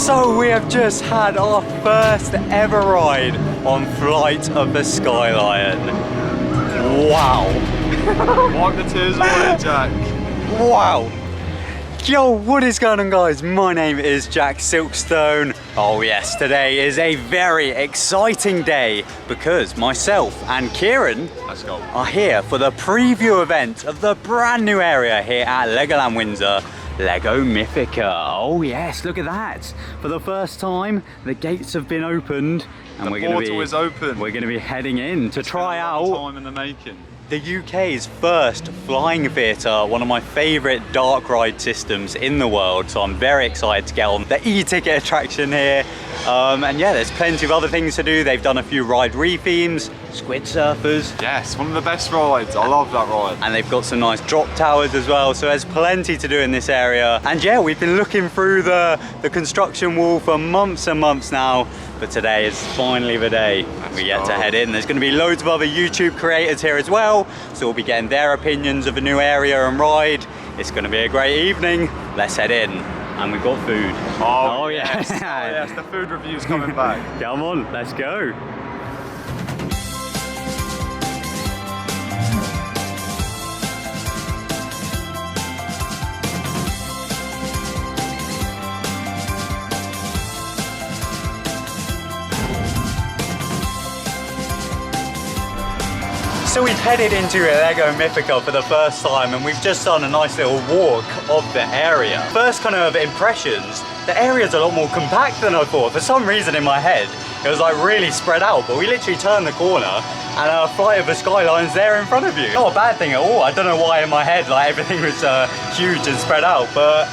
So we have just had our first ever ride on Flight of the Skylion. Wow. Wipe the tears away, Jack. Wow. Yo, what is going on, guys? My name is TheJackSilkstone. Oh yes, today is a very exciting day because myself and Kieran are here for the preview event of the brand new area here at Legoland Windsor, Lego Mythica. Oh yes, look at that. For the first time, the gates have been opened and the portal is open. We're going to be heading in to try out time in the making. The UK's first flying theatre, one of my favourite dark ride systems in the world. So I'm very excited to get on the e-ticket attraction here. And yeah, there's plenty of other things to do. They've done a few ride re-themes, squid surfers. Yes, one of the best rides. I love that ride. And they've got some nice drop towers as well. So there's plenty to do in this area. And yeah, we've been looking through the construction wall for months and months now. But today is finally the day we get to head in. There's going to be loads of other YouTube creators here as well, so we'll be getting their opinions of the new area and ride. It's going to be a great evening. Let's head in. And we've got food. Oh yes. Oh yes, the food review's coming back. Come on, let's go. So we've headed into Lego Mythica for the first time and we've just done a nice little walk of the area. First kind of impressions, the area's a lot more compact than I thought. For some reason in my head, it was like really spread out, but we literally turned the corner and Flight of the Skylion's there in front of you. Not a bad thing at all. I don't know why in my head like everything was huge and spread out, but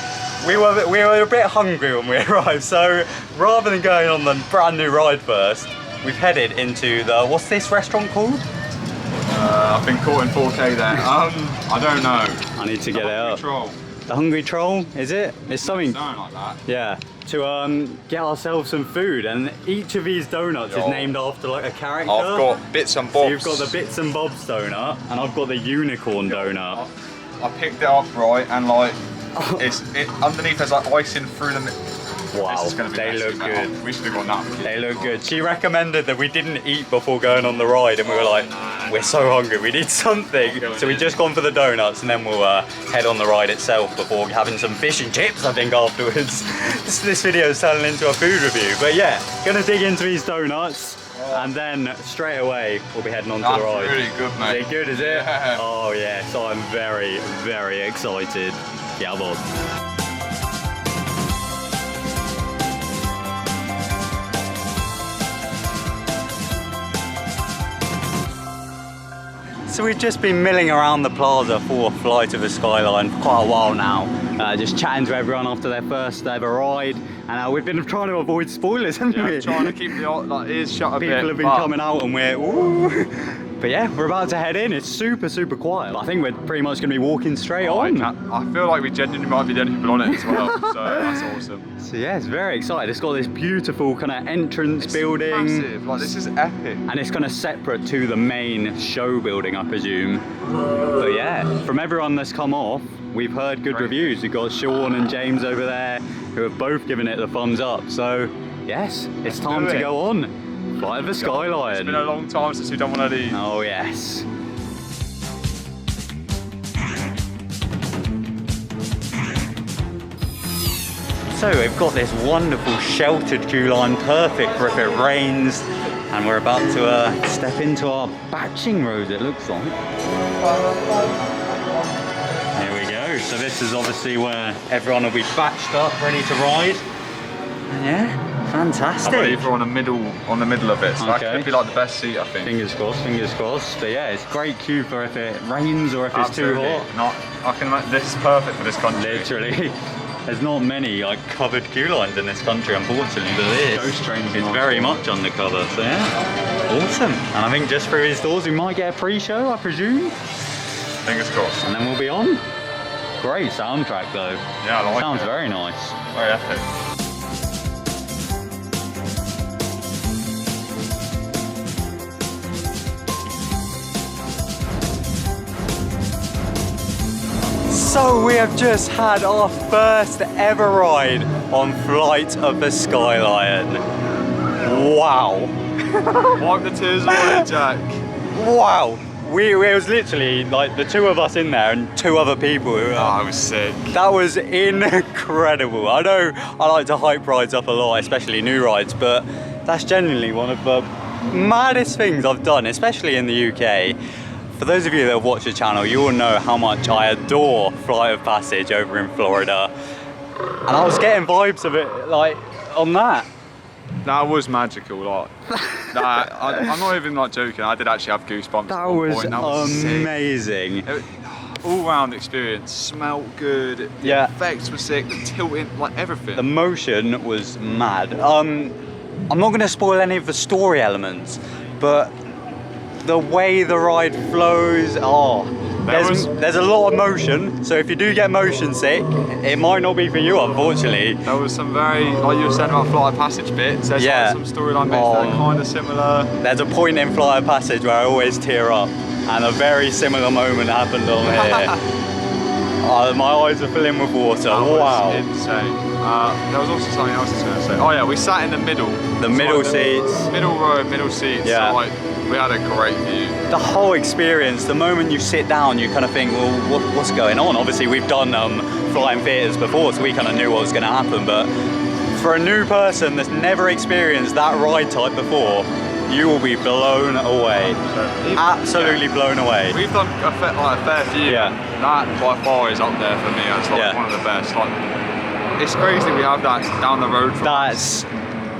we were a bit hungry when we arrived. So rather than going on the brand new ride first, we've headed into the, what's this restaurant called? I've been caught in 4K there. I don't know. I need to get it up. Troll. The Hungry Troll, is it? It's something. Something like that. Yeah. To get ourselves some food, and each of these donuts is named after like a character. I've got Bits and Bobs. So you've got the Bits and Bobs donut, and I've got the Unicorn donut. I picked it up right, and like underneath there's like icing through the. Wow, they look good. We should have gone that. They look good. She recommended that we didn't eat before going on the ride, and we were like, we're so hungry, we need something. So we just gone for the donuts, and then we'll head on the ride itself before having some fish and chips, I think, afterwards. This video is turning into a food review. But yeah, gonna dig into these donuts, and then straight away we'll be heading on to the ride. That's really good, mate. Is it good, is it? Yeah. Oh yeah, so I'm very, very excited. Yeah, I'm on. So we've just been milling around the plaza for Flight of the Skylion for quite a while now, just chatting to everyone after their first ever ride, and we've been trying to avoid spoilers, haven't we? Trying to keep the ears shut a bit. People have been coming out and we're, ooh. But yeah, we're about to head in. It's super, super quiet. I think we're pretty much going to be walking straight on. I feel like we genuinely might be the only people on it as well, so that's awesome. So yeah, it's very exciting. It's got this beautiful kind of entrance building. Massive. Like, this is epic. And it's kind of separate to the main show building, I presume. But yeah, from everyone that's come off, we've heard good reviews. We've got Sean and James over there who have both given it the thumbs up. So yes, it's time to go on. Flight of the Skylion. It's been a long time since we've done one of these. Oh yes. So we've got this wonderful sheltered queue line, perfect for if it rains, and we're about to step into our batching road, it looks like. Here we go. So this is obviously where everyone will be batched up, ready to ride. And yeah, fantastic. I believe we're on the middle of it, so that could be like the best seat, I think. Fingers crossed, fingers crossed. But yeah, it's great queue for if it rains or if it's too hot. I can imagine this is perfect for this country. Literally. There's not many like covered queue lines in this country, unfortunately, but this is very much undercover. So yeah, awesome. And I think just through his doors we might get a pre-show, I presume. Fingers crossed. And then we'll be on. Great soundtrack though. Yeah, I like it. Sounds very nice. Very epic. So we have just had our first ever ride on Flight of the Sky Lion. Wow. Wipe the tears away, Jack. Wow. It was literally like the two of us in there and two other people. I was sick. That was incredible. I know I like to hype rides up a lot, especially new rides, but that's genuinely one of the maddest things I've done, especially in the UK. For those of you that have watched the channel, you all know how much I adore Flight of Passage over in Florida. And I was getting vibes of it like on that. That was magical, like. I'm not even like joking, I did actually have goosebumps. That was amazing. All-round experience, smelled good, the effects were sick, the tilting, like everything. The motion was mad. I'm not going to spoil any of the story elements, but the way the ride flows, there's a lot of motion, so if you do get motion sick, it might not be for you, unfortunately. There was some very, like you were saying about Flight of Passage bits, there's like some storyline bits that are kind of similar. There's a point in Flight of Passage where I always tear up, and a very similar moment happened on here. My eyes are filling with water. That wow. was insane. There was also something else I was going to say. Oh yeah, we sat in the middle. The middle seats. Middle row, middle seats. Yeah. So like, we had a great view. The whole experience, the moment you sit down, you kind of think, well, what's going on? Obviously, we've done flying theatres before, so we kind of knew what was going to happen. But for a new person that's never experienced that ride type before, you will be blown away. Absolutely blown away. We've done a fair few. Yeah. That by far is up there for me as like one of the best. Like, it's crazy we have that down the road from us.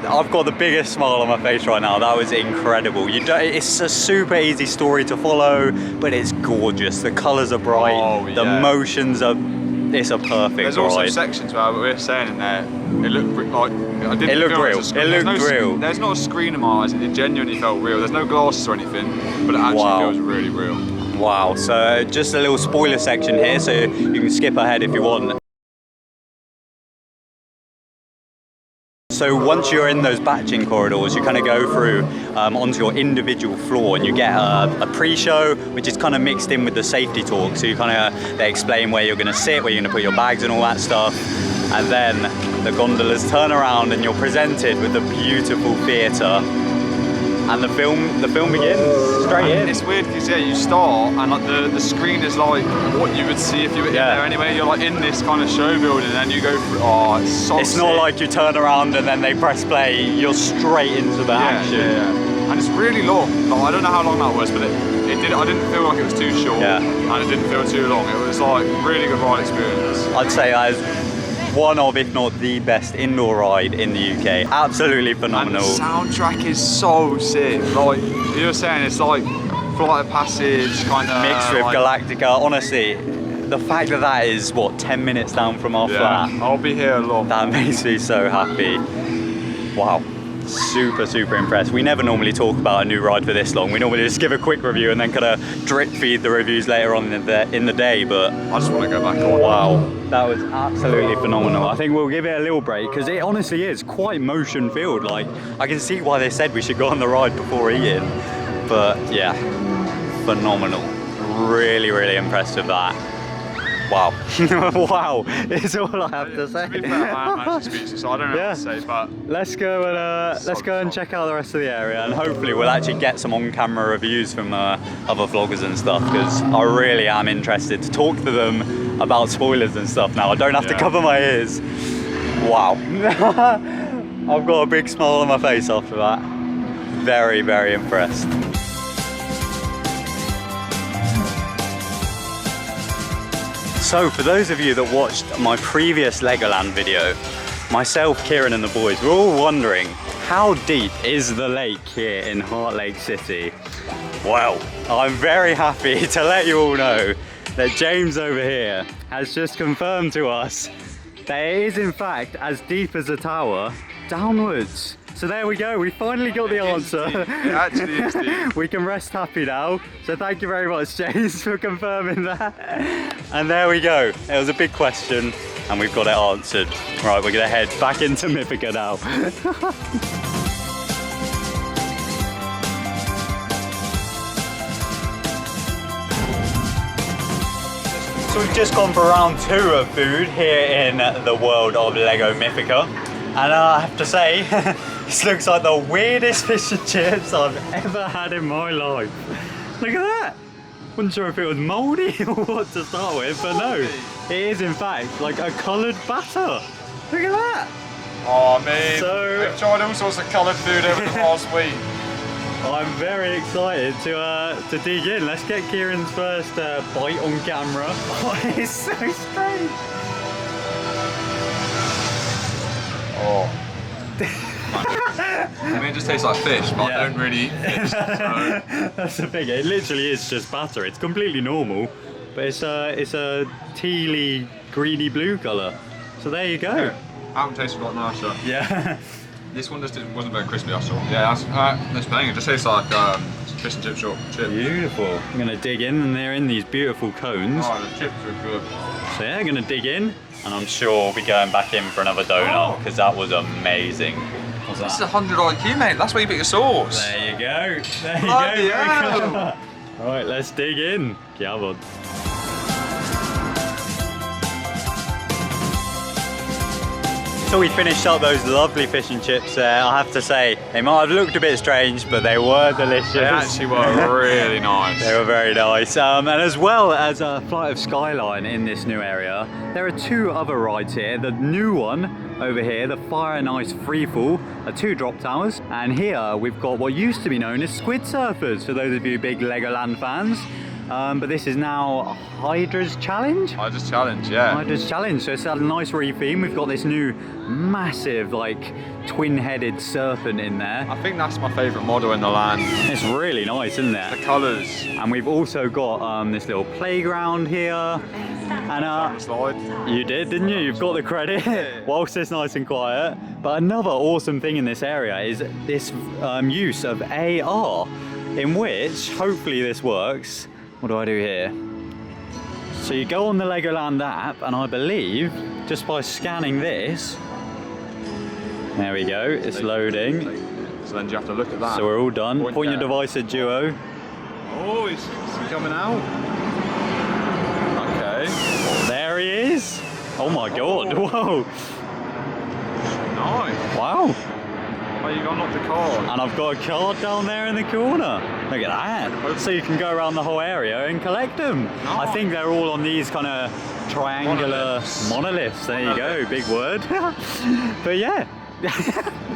I've got the biggest smile on my face right now. That was incredible. It's a super easy story to follow, but it's gorgeous. The colours are bright. The motions are. It's a perfect There's ride. also sections where we were saying in there, it looked like I didn't. It looked feel real. It looked real. There's not a screen in my eyes. It genuinely felt real. There's no glasses or anything, but it actually feels really real. Wow. So just a little spoiler section here, so you can skip ahead if you want. So once you're in those batching corridors, you kind of go through onto your individual floor, and you get a pre-show, which is kind of mixed in with the safety talk. So you kind of, they explain where you're going to sit, where you're going to put your bags and all that stuff. And then the gondolas turn around and you're presented with the beautiful theatre. And the film begins straight in. It's weird because you start and like the screen is like what you would see if you were in there anyway. You're like in this kind of show building, and then you go through. Oh, it's so It's not like you turn around and then they press play. You're straight into the action. Yeah. And it's really long. Like, I don't know how long that was, but it did. I didn't feel like it was too short, and it didn't feel too long. It was like really good ride experience. I'd say that is one of, if not the best indoor ride in the UK. Absolutely phenomenal. And the soundtrack is so sick. Like you were saying, it's like Flight of Passage kind of mixed with Galactica. Honestly, the fact that is what 10 minutes down from our flat. I'll be here a lot. That makes me so happy. Wow. Super impressed. We never normally talk about a new ride for this long. We normally just give a quick review and then kind of drip feed the reviews later on in the day, but I just want to go back on. Wow, that was absolutely phenomenal. I think we'll give it a little break because it honestly is quite motion filled. Like, I can see why they said we should go on the ride before eating, but yeah, phenomenal. Really impressed with that. Wow. Wow, it's all I have to say. To be fair, I'm actually speechless, so I don't know what to say, but let's go and check out the rest of the area, and hopefully we'll actually get some on-camera reviews from other vloggers and stuff, because I really am interested to talk to them about spoilers and stuff now. I don't have to cover my ears. Wow. I've got a big smile on my face after that. Very impressed. So for those of you that watched my previous Legoland video, myself, Kieran and the boys were all wondering, how deep is the lake here in Heart Lake City? Well, I'm very happy to let you all know that James over here has just confirmed to us that it is in fact as deep as the tower downwards. So there we go, we finally got the answer. It actually is deep. We can rest happy now. So thank you very much, James, for confirming that. And there we go. It was a big question and we've got it answered. Right, we're gonna head back into Mythica now. So we've just gone for round 2 of food here in the world of Lego Mythica. And I have to say, this looks like the weirdest fish and chips I've ever had in my life. Look at that. Wasn't sure if it was mouldy or what to start with, but no. It is in fact like a coloured batter. Look at that. Oh, man. So, we've tried all sorts of coloured food over the past week. I'm very excited to dig in. Let's get Kieran's first bite on camera. Oh, it's so strange. Oh. I mean, it just tastes like fish, but I don't really eat fish. So. That's the thing. It literally is just batter. It's completely normal, but it's a tealy, greeny blue colour. So there you go. Yeah. That one tasted a lot nicer. Yeah. This one just wasn't very crispy, I saw. Yeah, that's playing. It just tastes like fish and chip shop chips. Beautiful. I'm gonna dig in, and they're in these beautiful cones. Oh, the chips are good. So yeah, I'm gonna dig in, and I'm sure we'll be going back in for another donut because that was amazing. What's This is that? 100 IQ, mate. That's where you put your sauce. There you go. There you Bloody go. hell. Right, let's dig in. Come on. So we finished up those lovely fish and chips there. I have to say, they might have looked a bit strange, but they were delicious. They actually were really nice. They were very nice. And as well as a flight of skyline in this new area, there are 2 other rides here. The new one over here, the Fire and Ice Freefall, are 2 drop towers. And here we've got what used to be known as Squid Surfers, for those of you big Legoland fans. But this is now Hydra's Challenge? Hydra's Challenge, yeah. Hydra's Challenge, so it's had a nice re-theme. We've got this new massive, like, twin-headed serpent in there. I think that's my favourite model in the land. It's really nice, isn't it? The colours. And we've also got this little playground here. And Slide. you did, didn't you? You've got the credit, whilst it's nice and quiet. But another awesome thing in this area is this use of AR, in which, hopefully this works. What do I do here? So you go on the Legoland app, and I believe just by scanning this, there we go, it's loading. So then you have to look at that. So we're all done. Point your there. device at Duo. Oh, it's coming out. Okay. There he is. Oh my god, whoa. Nice. Wow. Oh, you got to knock the card. And I've got a card down there in the corner. Look at that. So you can go around the whole area and collect them. Nice. I think they're all on these kind of triangular monoliths. There you go, big word. But yeah.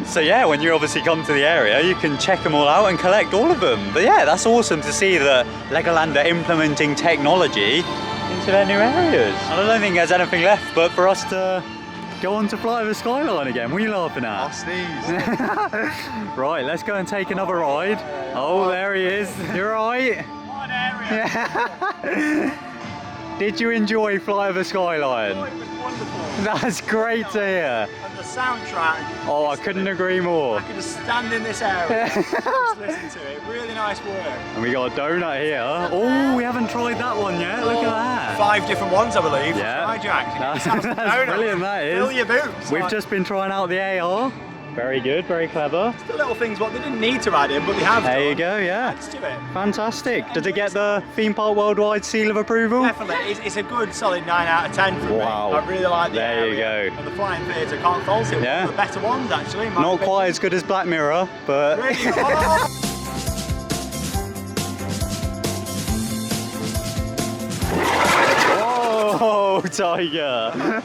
So yeah, when you obviously come to the area, you can check them all out and collect all of them. But yeah, that's awesome to see that Legoland are implementing technology into their new areas. And I don't think there's anything left but for us to go on to Flight of the Skyline again. What are you laughing at? I'll sneeze. Right, let's go and take another ride. Oh, there he is. You're right. What area? Did you enjoy Flight of the Skyline? Oh, it was wonderful. That's great to hear. And the soundtrack. Oh, I couldn't agree more. I could just stand in this area and just listen to it. Really nice work. And we got a donut here. Oh, we haven't tried that one yet. Look at that. 5 different ones, I believe. Yeah. Try, Jack. That's brilliant, that is. Fill your boots. We've just been trying out the AR. Very good, very clever. The little things what they didn't need to add in, but they have There you done. go, yeah. Adds to it. Fantastic. Did it get the Theme Park Worldwide seal of approval? Definitely. It's a good solid 9 out of 10 for Wow. me. I really like the There you area. go. And the flying theatre, can't fault it. Yeah. One of the better ones, actually. in my Not opinion. quite as good as Black Mirror, but... Really good. Oh, Tiger!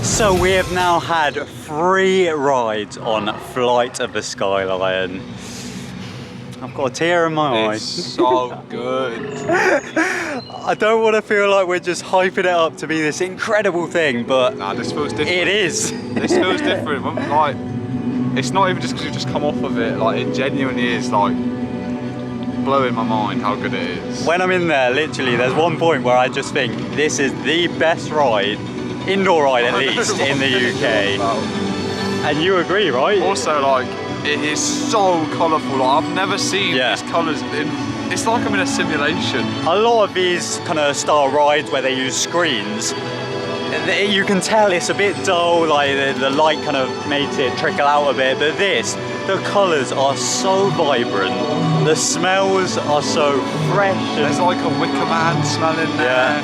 So we have now had 3 rides on Flight of the Skyline. I've got a tear in my It's eye. so good. I don't want to feel like we're just hyping it up to be this incredible thing, but Nah, this feels different. it is. This feels different. Like, it's not even just because you've just come off of it. Like, it genuinely is like blowing my mind how good it is. When I'm in there, literally, there's one point where I just think this is the best ride, indoor ride at least, in the UK. And you agree, right? Also, like, it is so colourful. Like, I've never seen Yeah. these colours in. It's like I'm in a simulation. A lot of these kind of style rides where they use screens, you can tell it's a bit dull, like the light kind of makes it trickle out a bit, but this, the colours are so vibrant, the smells are so fresh. There's like a wicker man smell in there.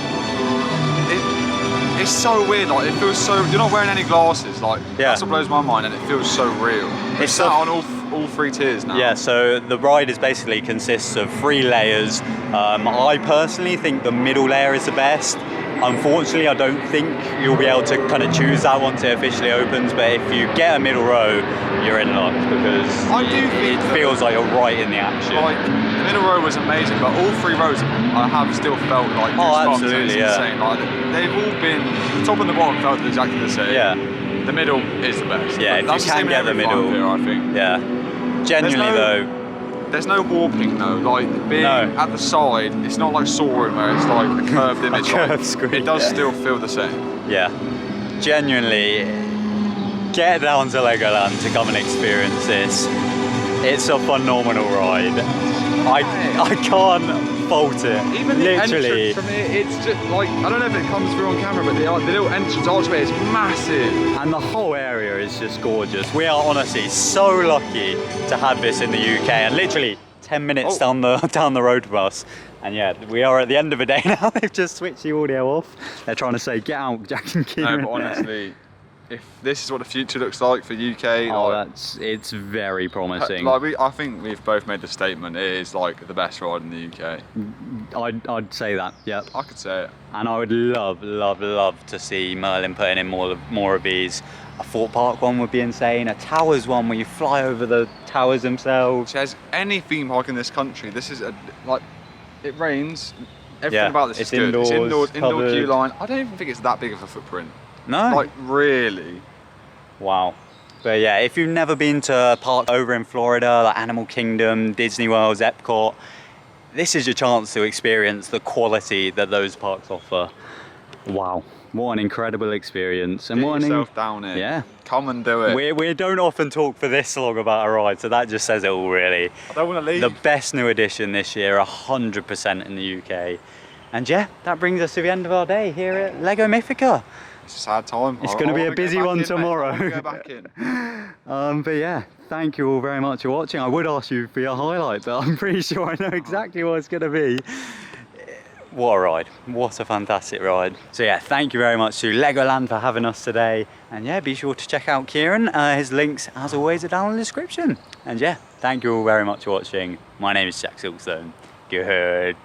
It's so weird, like it feels so, you're not wearing any glasses, like that's what blows my mind, and it feels so real. It's sat on all 3 tiers now. Yeah, so the ride is basically consists of 3 layers. I personally think the middle layer is the best. Unfortunately, I don't think you'll be able to kind of choose that once it officially opens, but if you get a middle row, you're in luck, because it feels like you're right in the action. Like, the middle row was amazing, but all 3 rows I have still felt like absolutely, insane. Like, they've all been, the top and the bottom felt exactly the same. Yeah. The middle is the best. Yeah, if you can get the middle. Here, I think. Yeah. Genuinely though. There's no warping though, like being at the side, it's not like Soaring where it's like a curved image. Curved screen. It does still feel the same. Yeah. Genuinely, get down to Legoland to come and experience this. It's a phenomenal ride. I can't fault it. Even the literally. entrance from here, it's just like, I don't know if it comes through on camera, but the little entrance archway is massive. And the whole area is just gorgeous. We are honestly so lucky to have this in the UK, and literally 10 minutes down the road from us. And yeah, we are at the end of the day now. They've just switched the audio off. They're trying to say, get out, Jack and Kieran. No, but honestly, if this is what the future looks like for UK, it's very promising. Like I think we've both made the statement. It is like the best ride in the UK. I'd say that. Yeah. I could say it. And I would love to see Merlin putting in more of these. A Fort Park one would be insane. A Towers one where you fly over the towers themselves. If there's any theme park in this country, this is like, it rains. Everything about this is good. Indoors, it's indoor queue line. I don't even think it's that big of a footprint. No. Like, really? Wow. But yeah, if you've never been to a park over in Florida, like Animal Kingdom, Disney World, Epcot, this is your chance to experience the quality that those parks offer. Wow. What an incredible experience. And get yourself down here. Yeah. Come and do it. We don't often talk for this long about a ride, so that just says it all, really. I don't want to leave. The best new addition this year, 100% in the UK. And yeah, that brings us to the end of our day here at Lego Mythica. It's a sad time. It's going to be a busy one tomorrow. Go back in. But yeah, thank you all very much for watching. I would ask you for your highlight, but I'm pretty sure I know exactly what it's going to be. What a ride. What a fantastic ride. So yeah, thank you very much to Legoland for having us today. And yeah, be sure to check out Kieran. His links, as always, are down in the description. And yeah, thank you all very much for watching. My name is TheJackSilkstone. Good.